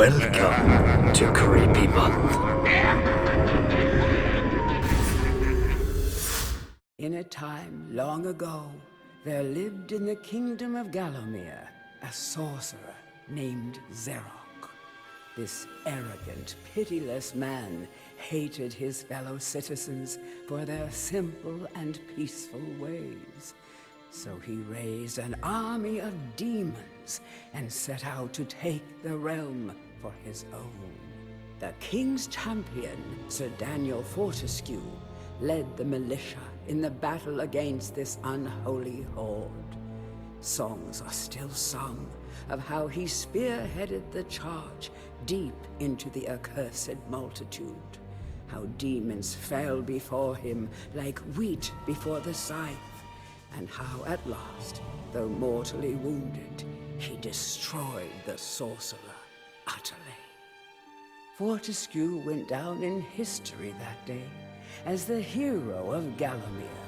Welcome to Kreepy Month. In a time long ago, there lived in the kingdom of Gallowmere a sorcerer named Zarok. This arrogant, pitiless man hated his fellow citizens for their simple and peaceful ways. So he raised an army of demons and set out to take the realm for his own. The king's champion, Sir Daniel Fortesque, led the militia in the battle against this unholy horde. Songs are still sung of how he spearheaded the charge deep into the accursed multitude, how demons fell before him like wheat before the scythe, and how at last, though mortally wounded, he destroyed the sorcerer utterly. Fortesque went down in history that day as the hero of Gallowmere,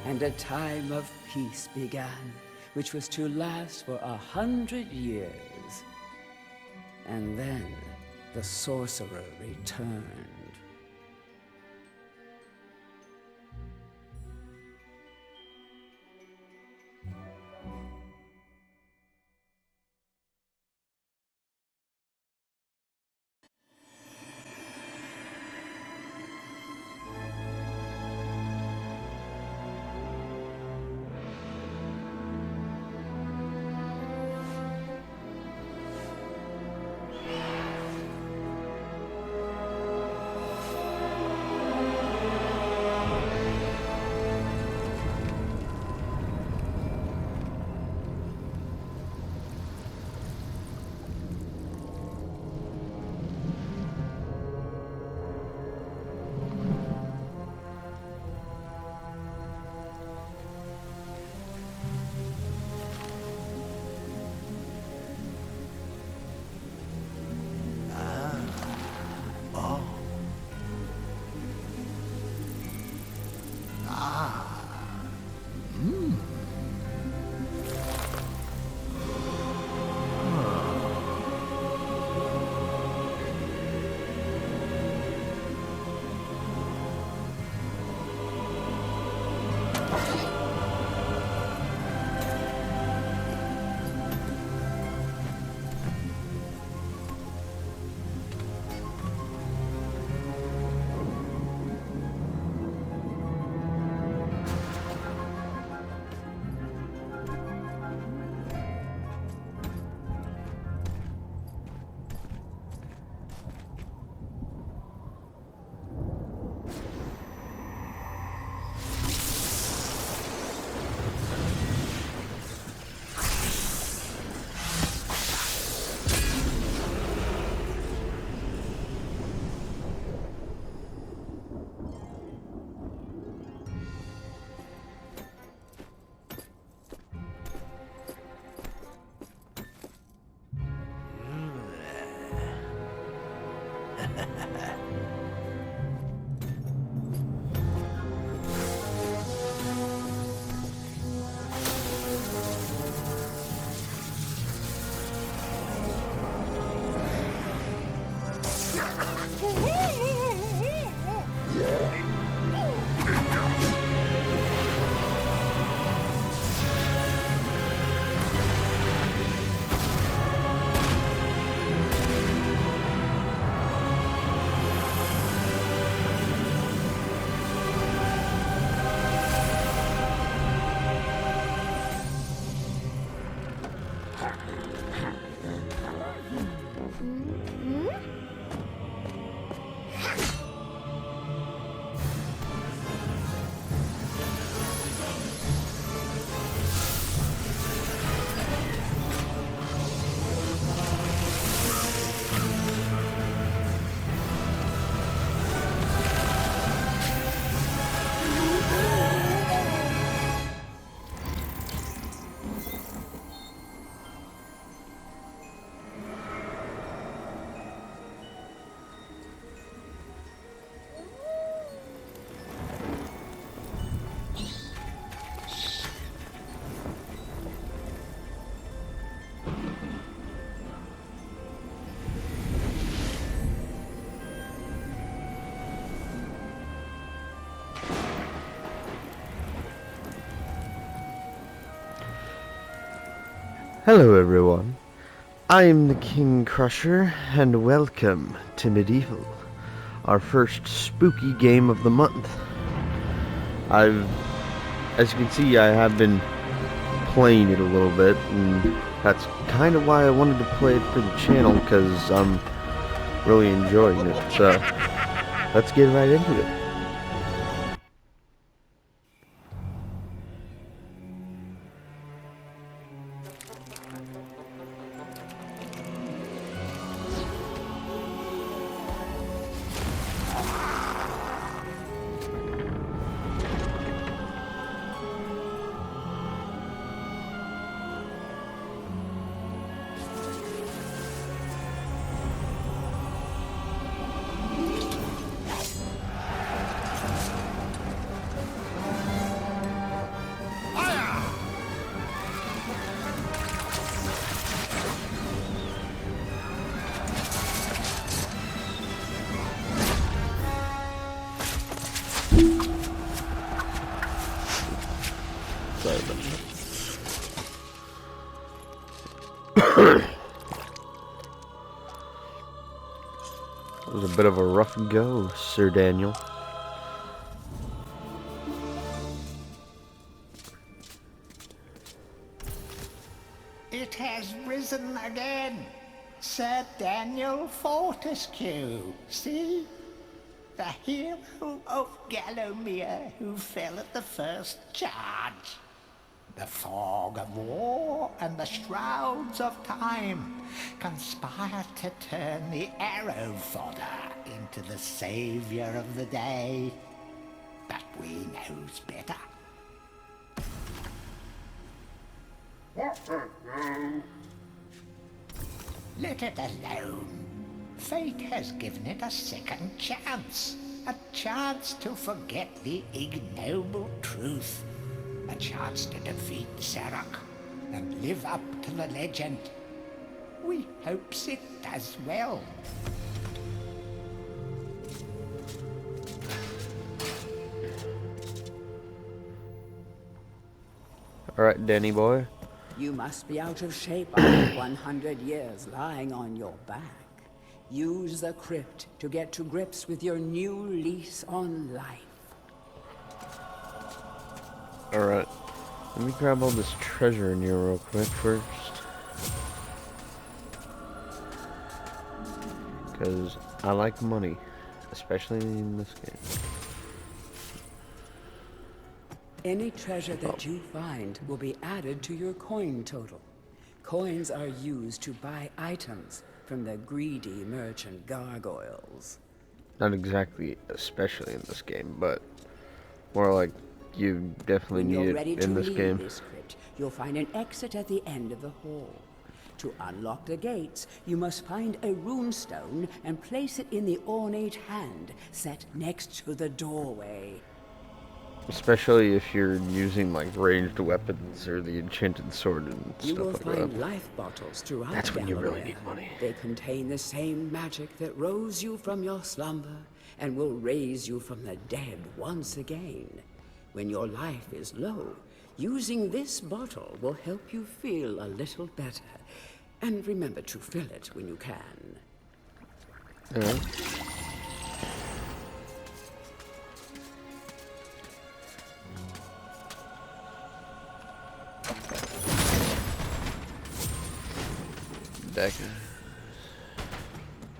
and a time of peace began, which was to last for 100 years. And then the sorcerer returned. Hello everyone, I am the King Crusher, and welcome to Medieval, our first spooky game of the month. As you can see, I have been playing it a little bit, and that's kind of why I wanted to play it for the channel, because I'm really enjoying it, so let's get right into it. Sorry about that. It was a bit of a rough go, Sir Daniel. It has risen again. Sir Daniel Fortesque. See? The hero of Gallowmere who fell at the first charge. The fog of war and the shrouds of time conspire to turn the arrow fodder into the saviour of the day. But we knows better. Let it alone. Fate has given it a second chance. A chance to forget the ignoble truth. A chance to defeat Zarok and live up to the legend. We hopes it does well. Alright, Danny boy. You must be out of shape after 100 years lying on your back. Use the crypt to get to grips with your new lease on life. Alright, let me grab all this treasure in here real quick first. Because I like money, especially in this game. Any treasure that you find will be added to your coin total. Coins are used to buy items from the greedy merchant gargoyles. Not exactly especially in this game, but more like you definitely need it in this game. This crypt, you'll find an exit at the end of the hall. To unlock the gates, you must find a runestone and place it in the ornate hand set next to the doorway. Especially if you're using like ranged weapons or the enchanted sword and You will stuff like find that. life bottles throughout That's when you really Gallowmere. need money. They contain the same magic that rose you from your slumber and will raise you from the dead once again. When your life is low, using this bottle will help you feel a little better. And remember to fill it when you can. Alright.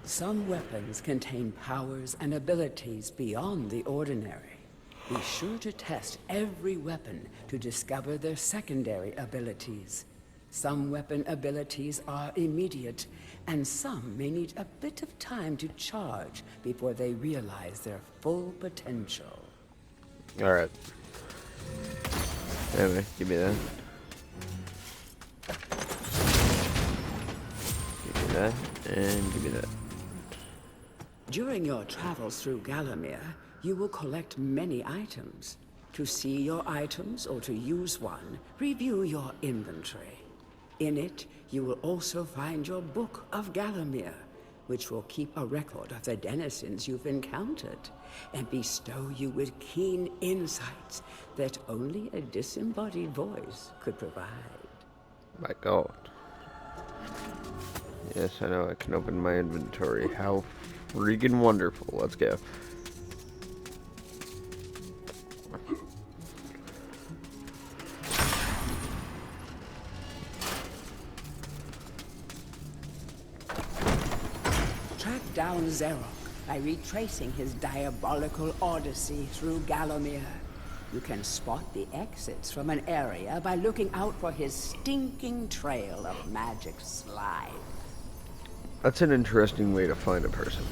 Some weapons contain powers and abilities beyond the ordinary. Be sure to test every weapon to discover their secondary abilities. Some weapon abilities are immediate, and some may need a bit of time to charge before they realize their full potential. Alright. Anyway, give me that. Give me that, and give me that. During your travels through Gallowmere, you will collect many items. To see your items or to use one, review your inventory. In it, you will also find your Book of Gallowmere, which will keep a record of the denizens you've encountered and bestow you with keen insights that only a disembodied voice could provide. My God. Yes, I know. I can open my inventory. How freaking wonderful. Let's go. Track down Xerox by retracing his diabolical odyssey through Gallowmere. You can spot the exits from an area by looking out for his stinking trail of magic slime. That's an interesting way to find a person.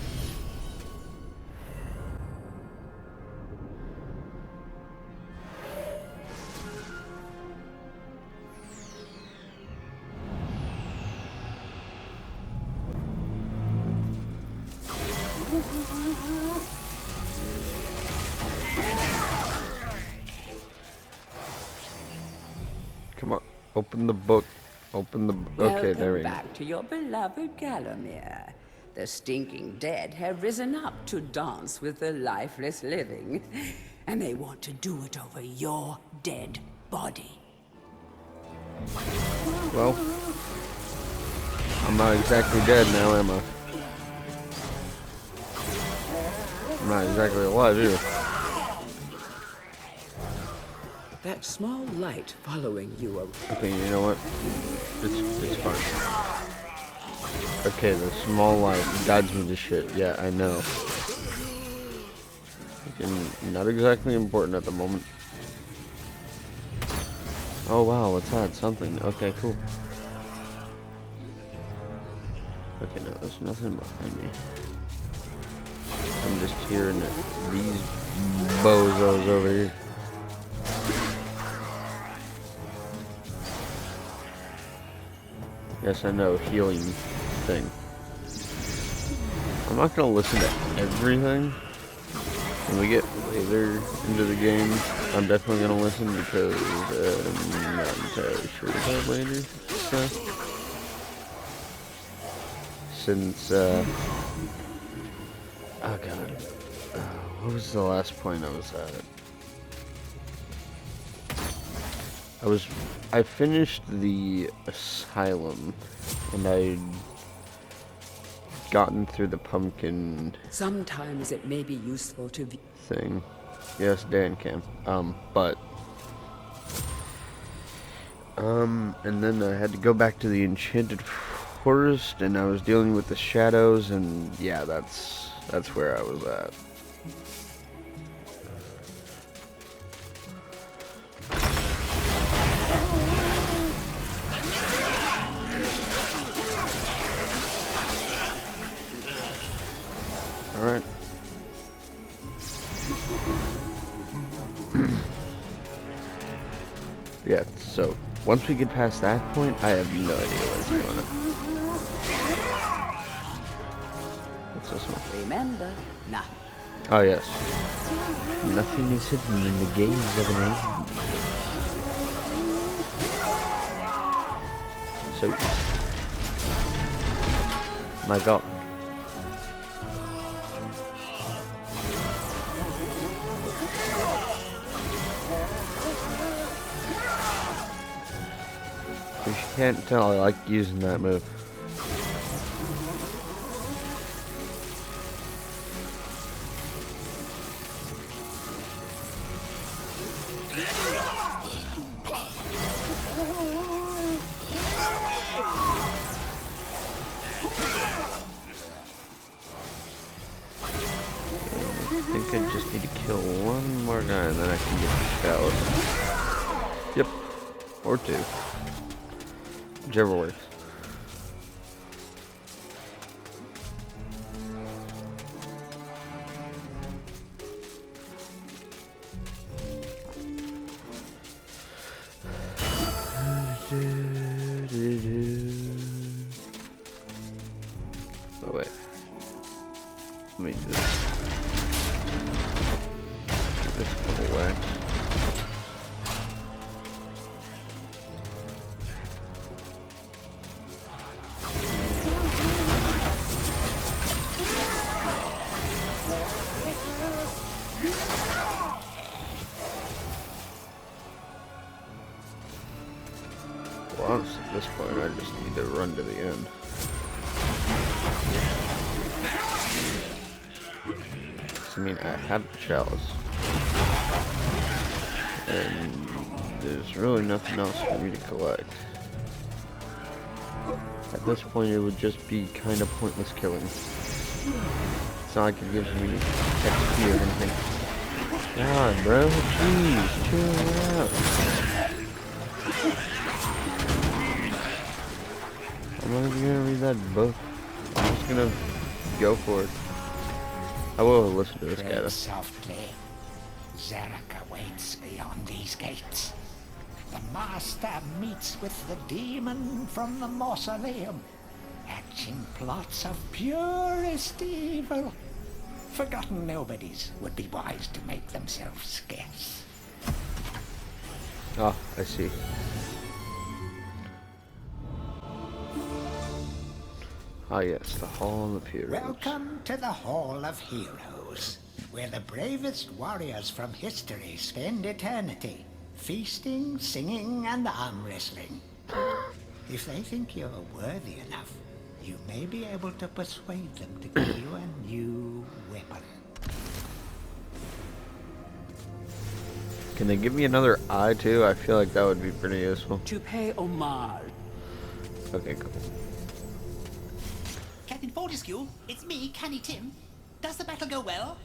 Come on, open the book. Open the... Okay, there we go. Welcome back to your beloved Gallowmere. The stinking dead have risen up to dance with the lifeless living, and they want to do it over your dead body. Well, I'm not exactly dead now, am I? I'm not exactly alive either. That small light following you. Okay, you know what? It's fine. Okay, the small light guides me to shit. Yeah, I know. Not exactly important at the moment. Oh wow, what's that? Something. Okay, cool. Okay, no, there's nothing behind me. I'm just hearing these bozos over here. Yes, I know, healing thing. I'm not gonna listen to everything. When we get later into the game, I'm definitely gonna listen because I'm not entirely sure about later stuff. Since, oh god. What was the last point I was at? I finished the asylum, and I'd gotten through the pumpkin Sometimes it may be useful to thing. Yes, Dan can. And then I had to go back to the enchanted forest, and I was dealing with the shadows, and yeah, that's where I was at. Alright. Yeah, so once we get past that point, I have no idea what's going on. What's this one? remember nothing. Oh, yes. Nothing is hidden in the gaze of an angel. So, my god. If you can't tell, I like using that move. I think I just need to kill one more guy and then I can get the chalice. Yep. Or two. Whichever works. Oh wait. Let me just give this a couple whacks. Well, honestly, at this point, I just need to run to the end. I mean, I have the chalice. And there's really nothing else for me to collect. At this point, it would just be kind of pointless killing. It's not like it gives me XP or anything. God, bro, jeez, chill out. I'm not even gonna read that book. I'm just gonna go for it. I will listen to this guy. Tread softly. Zarek awaits beyond these gates. The master meets with the demon from the mausoleum, hatching plots of purest evil. Forgotten nobodies would be wise to make themselves scarce. Oh, I see. Ah yes, the Hall of Heroes. Welcome to the Hall of Heroes, where the bravest warriors from history spend eternity, feasting, singing, and arm wrestling. If they think you're worthy enough, you may be able to persuade them to give you a new weapon. Can they give me another eye too? I feel like that would be pretty useful. To pay homage. Okay, cool. Captain Fortesque, it's me, Canny Tim. Does the battle go well?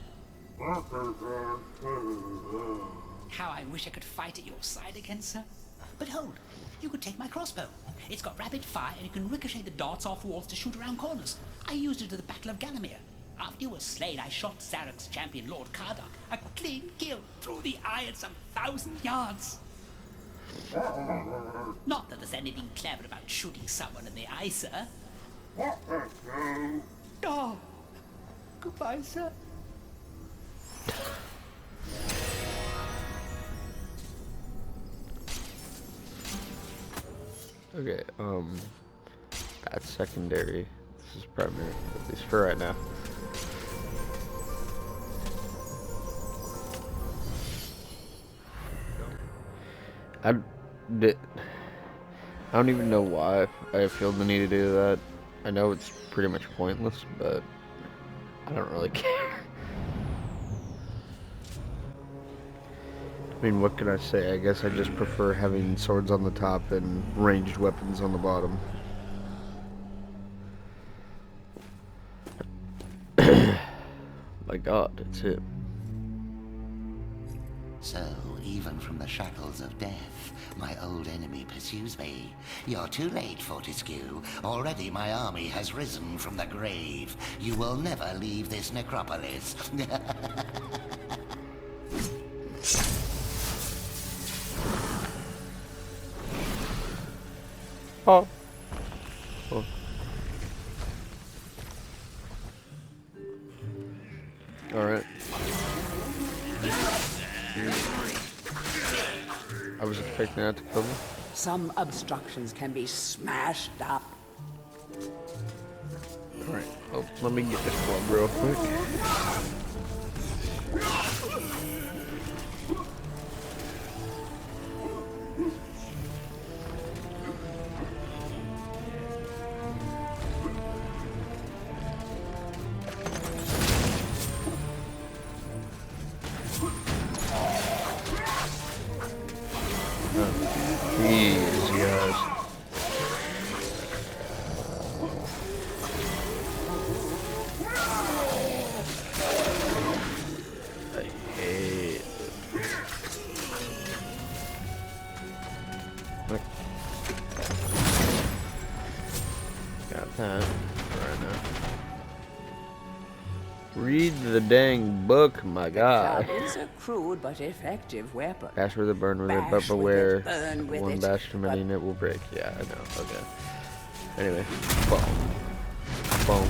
How I wish I could fight at your side again, sir. But hold, you could take my crossbow. It's got rapid fire and you can ricochet the darts off walls to shoot around corners. I used it at the Battle of Gallowmere. After you were slain, I shot Zarek's champion, Lord Kardak, a clean kill through the eye at some 1,000 yards. Not that there's anything clever about shooting someone in the eye, sir. Oh, goodbye, sir. Okay, that's secondary. This is primary, at least for right now. I don't even know why I feel the need to do that. I know it's pretty much pointless, but I don't really care. I mean, what can I say? I guess I just prefer having swords on the top and ranged weapons on the bottom. My god, that's it. So, even from the shackles of death, my old enemy pursues me. You're too late, Fortesque. Already my army has risen from the grave. You will never leave this necropolis. Oh. Oh. Alright. I was expecting that to kill me. Some obstructions can be smashed up. Alright, oh, let me get this club real quick. Jeez, guys. I hate it. Got that right now. Read the dang book, my god. It's a crude but effective weapon. Bash with a burn with it, Bash but with beware. it, burn with One it, bash too many and it will break. Yeah, I know. Okay. Anyway. Boom. Boom.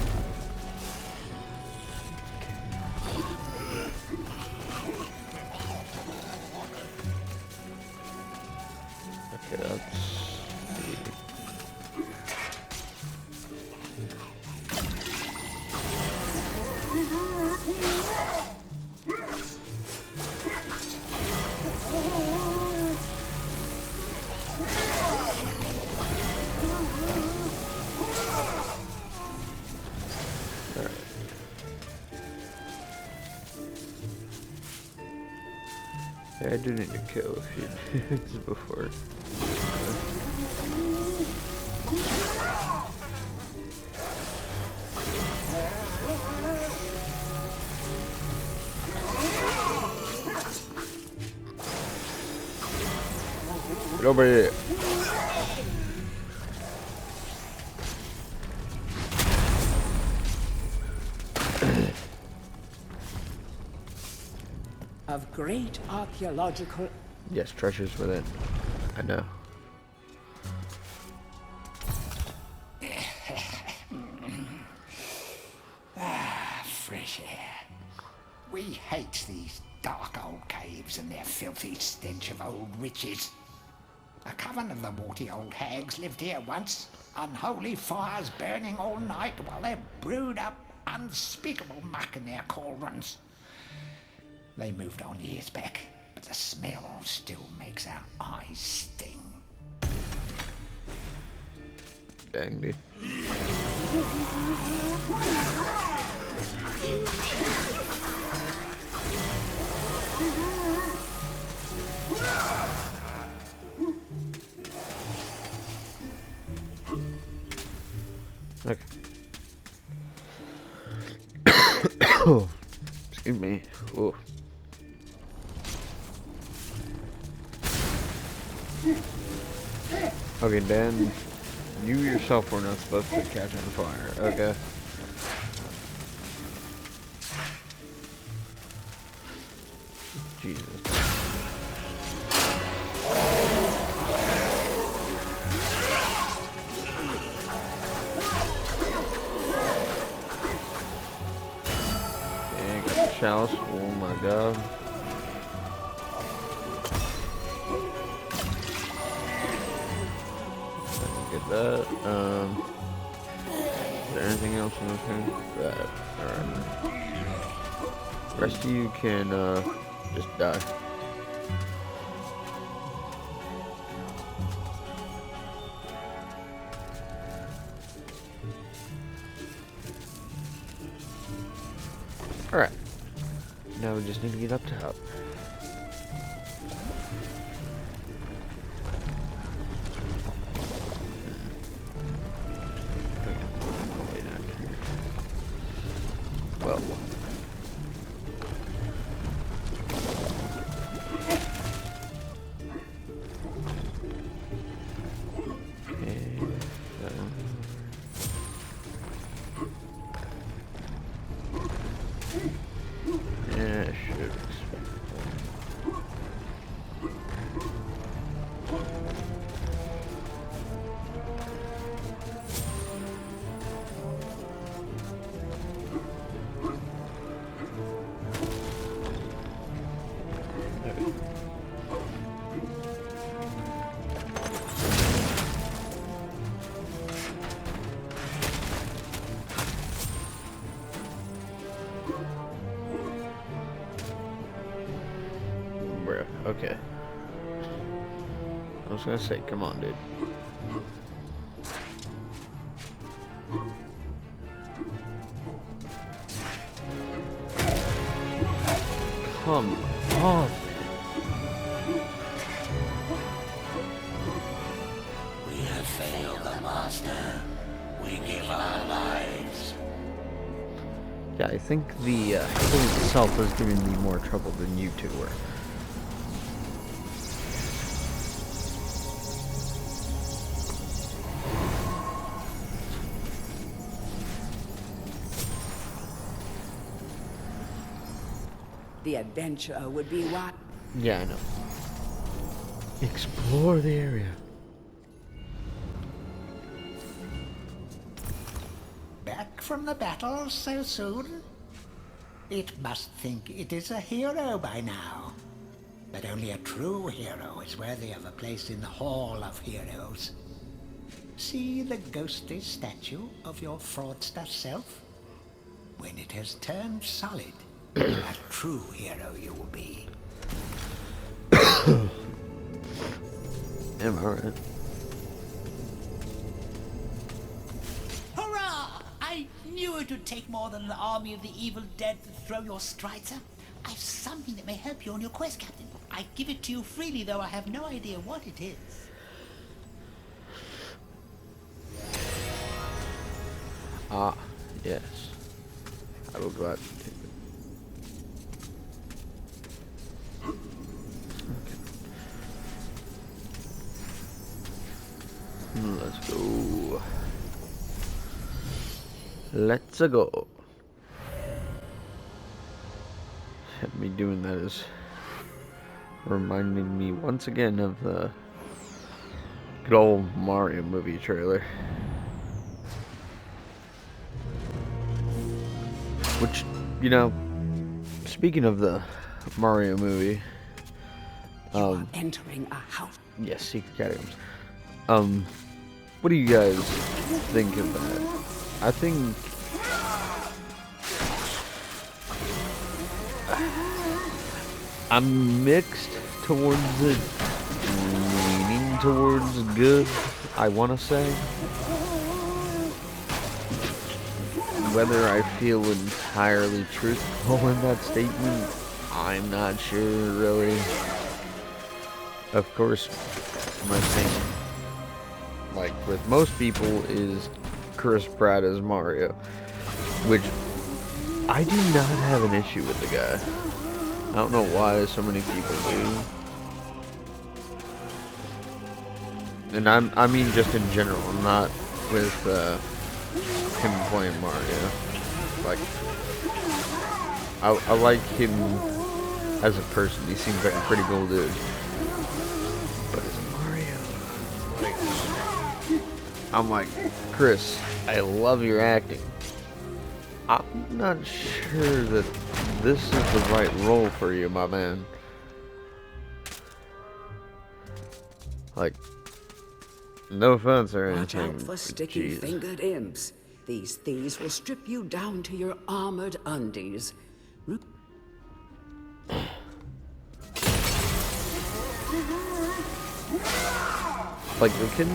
Okay, that's... I do need to kill a few dudes before. Get over here. Of great archaeological... Yes, treasures within. I know. Fresh air. We hate these dark old caves and their filthy stench of old witches. A coven of the warty old hags lived here once, unholy fires burning all night while they brewed up unspeakable muck in their cauldrons. They moved on years back, but the smell still makes our eyes sting. Dang, dude. Okay. Excuse me. Ooh. Okay, Dan, you yourself were not supposed to catch on fire. Okay. Jesus. Okay, got the chalice. Oh my god. Get that. Is there anything else in this thing? That. Alright. The rest of you can, just die. Alright. Now we just need to get up top. Well. Yeah, I should expect Bruh, okay. I was gonna say, come on, dude. Come on. We have failed the master. We give our lives. Yeah, I think the thing itself was giving me more trouble than you two were. The adventure would be what? Yeah, I know. Explore the area. Back from the battle so soon? It must think it is a hero by now. But only a true hero is worthy of a place in the Hall of Heroes. See the ghostly statue of your fraudster self? When it has turned solid, a true hero you will be. Am I right? Hurrah! I knew it would take more than an army of the evil dead to throw your strider. I've something that may help you on your quest, Captain. I give it to you freely, though I have no idea what it is. Ah, yes. I will go out and take it. Okay. Let's go. Let's go. Me doing that is reminding me once again of the good old Mario movie trailer. Which, you know, speaking of the Mario movie, You are entering a house. yes, secret catacombs. What do you guys think of that? I think I'm mixed towards it, leaning towards good, I want to say. Whether I feel entirely truthful in that statement, I'm not sure, really. Of course, my thing, like with most people, is Chris Pratt as Mario, which I do not have an issue with the guy. I don't know why so many people do. And I mean just in general, not with him playing Mario. Like, I like him as a person. He seems like a pretty cool dude. But as Mario, like, I'm like, Chris, I love your acting. I'm not sure that this is the right role for you, my man. Like, no offense or Watch anything. out for but sticky-fingered imps. These thieves will strip you down to your armored undies. Like, we can...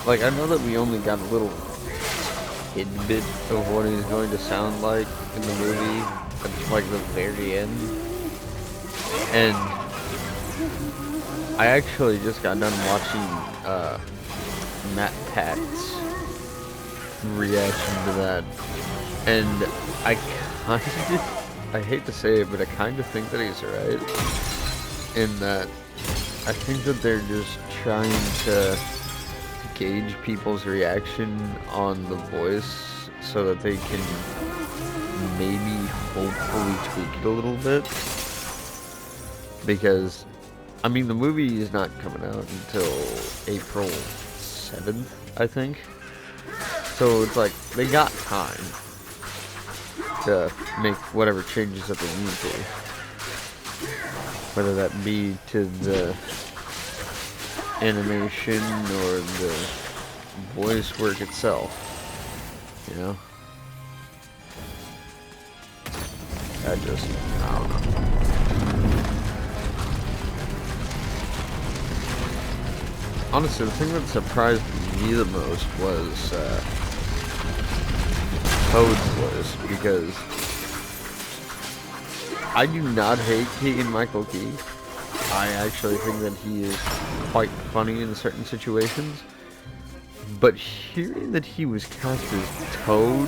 Like, I know that we only got a little tidbit of what he's going to sound like in the movie at, like, the very end. And I actually just got done watching Matt Pack's reaction to that. And I kind of... I hate to say it, but I kind of think that he's right. In that, I think that they're just trying to gauge people's reaction on the voice so that they can maybe hopefully tweak it a little bit. Because, I mean, the movie is not coming out until April 7th, I think. So it's like, they got time to make whatever changes that they need to. Whether that be to the animation or the voice work itself, you know? I don't know. Honestly, the thing that surprised me the most was Toad's voice, because I do not hate Keegan-Michael Key. I actually think that he is quite funny in certain situations. But hearing that he was cast as Toad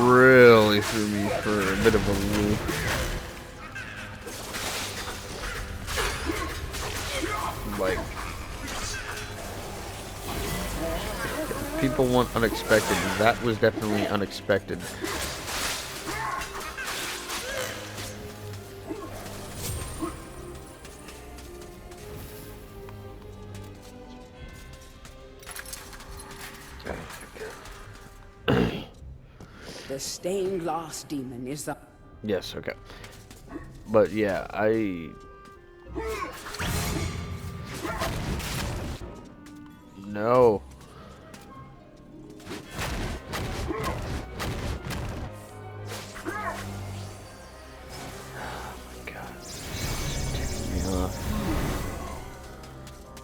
really threw me for a bit of a loop. Like, people want unexpected. That was definitely unexpected. The stained glass demon is the... Yes, okay. But yeah, No.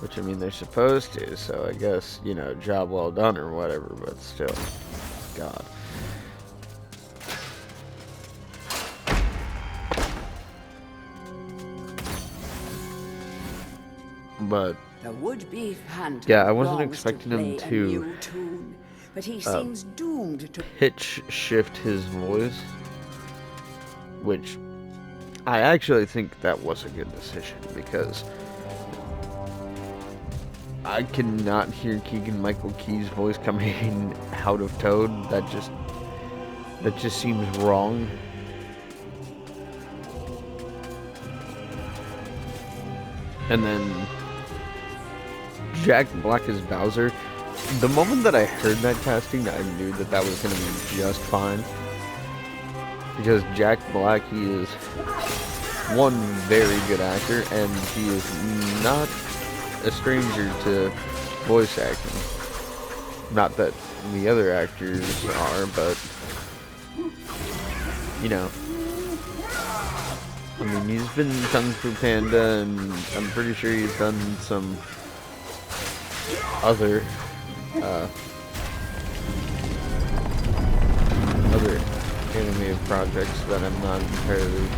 Which, I mean, they're supposed to, so I guess, you know, job well done or whatever, but still. God. But The would-be phantom yeah, I wasn't longs expecting to him play a to new tune, but he seems doomed to pitch shift his voice, which I actually think that was a good decision, because I cannot hear Keegan-Michael Key's voice coming out of Toad. That just seems wrong. And then Jack Black as Bowser. The moment that I heard that casting, I knew that that was going to be just fine. Because Jack Black, he is one very good actor, and he is not a stranger to voice acting. Not that the other actors are, but you know. I mean, he's been in Kung Fu Panda, and I'm pretty sure he's done some other anime projects that I'm not entirely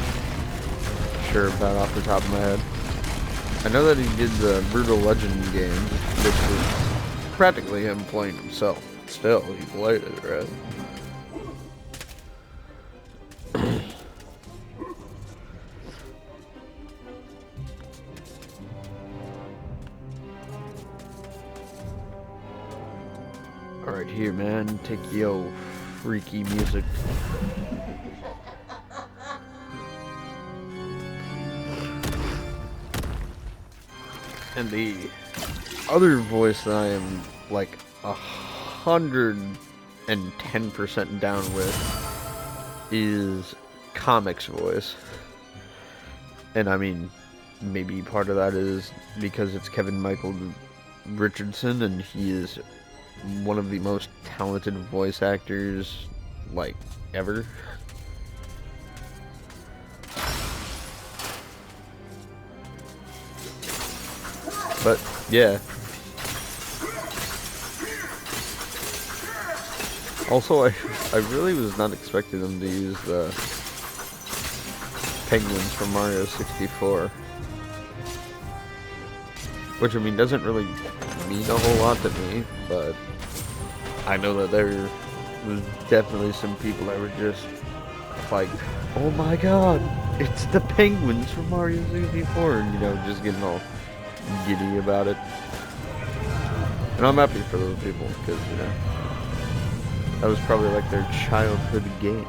sure about off the top of my head. I know that he did the Brutal Legend game, which was practically him playing himself. Still, he played it, right? Alright, here, man. Take yo freaky music. And the other voice that I am like 110% down with is Comic's voice. And I mean, maybe part of that is because it's Kevin Michael Richardson, and he is one of the most talented voice actors, like, ever. But, yeah. Also, I really was not expecting them to use the penguins from Mario 64. Which, I mean, doesn't really mean a whole lot to me, but I know that there was definitely some people that were just like, oh my god, it's the penguins from Mario 64, and, you know, just getting all giddy about it. And I'm happy for those people, because, you know, that was probably like their childhood game.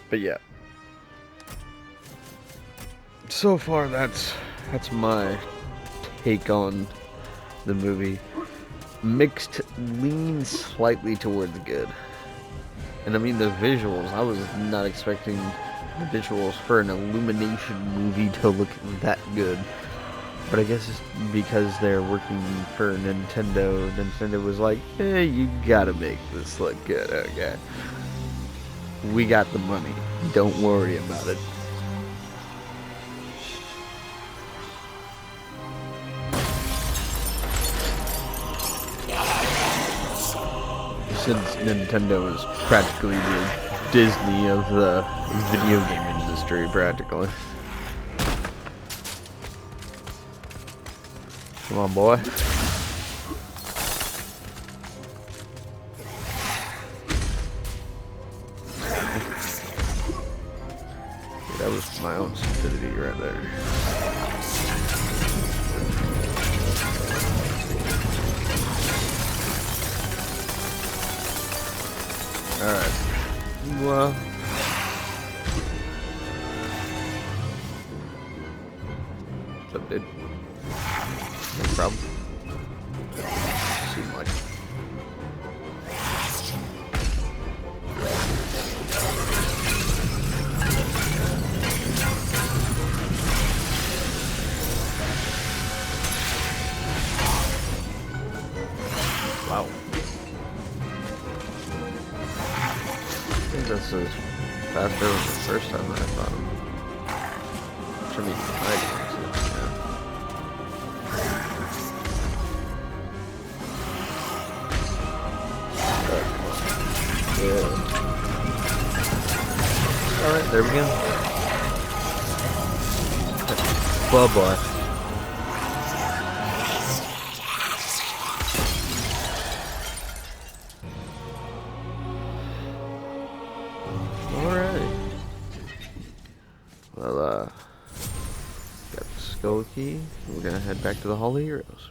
But yeah, so far that's my take on the movie. Mixed, leans slightly toward the good. And I mean, the visuals, I was not expecting the visuals for an Illumination movie to look that good. But I guess it's because they're working for Nintendo. Nintendo was like, hey, you gotta make this look good, okay? We got the money. Don't worry about it. Since Nintendo is practically the Disney of the video game industry, practically. Come on, boy. That was my own stupidity right there. Alright. Well. What's up, dude? No problem. Seem like. Wow. I think that's as fast faster than the first time I fought him. Should be hiding. Yeah. Alright, there we go. Bye-bye. Alright. Well, got the skull key. We're gonna head back to the Hall of Heroes.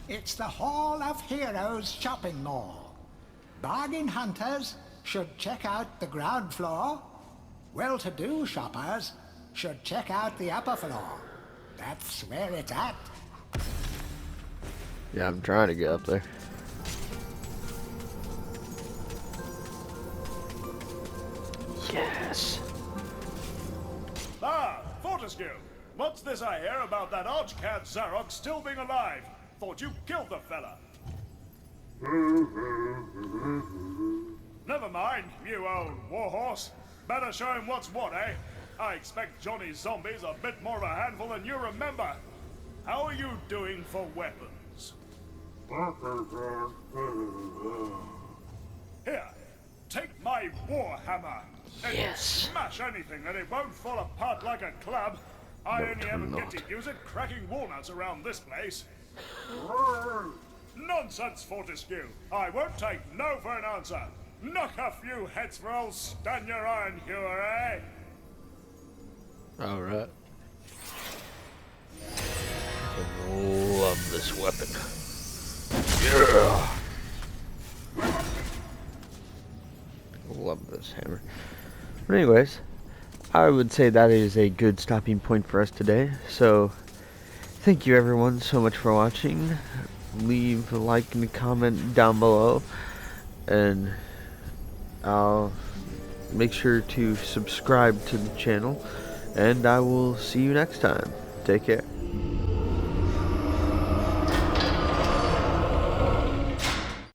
It's the Hall of Heroes shopping mall. Bargain hunters should check out the ground floor. Well-to-do shoppers should check out the upper floor. That's where it's at. Yeah, I'm trying to get up there. Yes. Ah, Fortesque! What's this I hear about that arch-cad Zarok still being alive? Thought you killed the fella. Never mind, you old warhorse. Better show him what's what, eh? I expect Johnny's zombies a bit more of a handful than you remember. How are you doing for weapons? Here, take my warhammer. Yes. Smash anything and it won't fall apart like a club. I only ever get to use it cracking walnuts around this place. Nonsense, Fortesque. I won't take no for an answer. Knock a few heads for old Stan your iron hewer, eh? Alright. I love this weapon. Yeah. Love this hammer. But anyways, I would say that is a good stopping point for us today. So, thank you everyone so much for watching. Leave a like and a comment down below. And I'll make sure to subscribe to the channel. And I will see you next time. Take care.